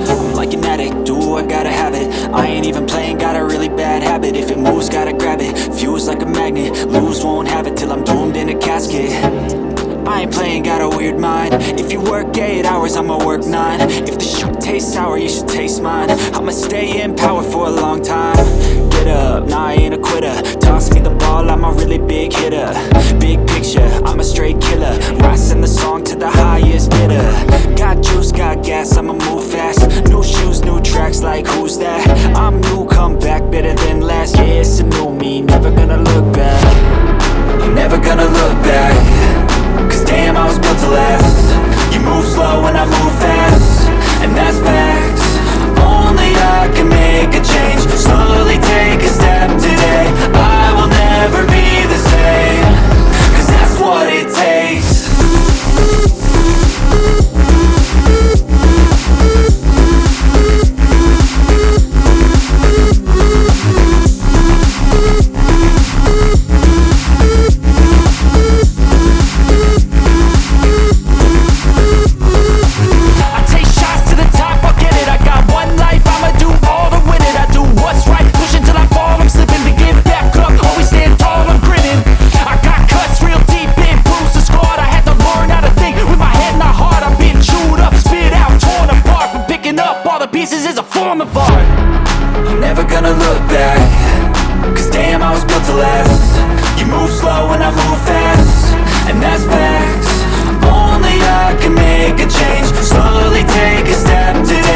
I'm like an addict, do I gotta have it. I ain't even playing, got a really bad habit. If it moves, gotta grab it, fuse like a magnet. Lose, won't have it till I'm doomed in a casket. I ain't playing, got a weird mind. If you work 8 hours, I'ma work 9. If the shit tastes sour, you should taste mine. I'ma stay in power for a long time. Get up, nah, I ain't a quitter. Toss me the ball, I'm a really big hitter. Big picture, I'm a straight killer. Rising the song to the highest bidder. Got juice, got gas, I'ma move fast. New shoes, new tracks, like who's that? I'm new, come back, better than last. Yeah, it's a new me, never gonna look back. I'm never gonna look back. Cause damn, I was built to last. You move slow and I move fast, and that's facts. Only I can make a change. Slowly take a step today. I will never be the same. Cause that's what it takes. Pieces is a form of art. I'm never gonna look back. Cause damn, I was built to last. You move slow and I move fast, and that's facts. Only I can make a change. Slowly take a step today.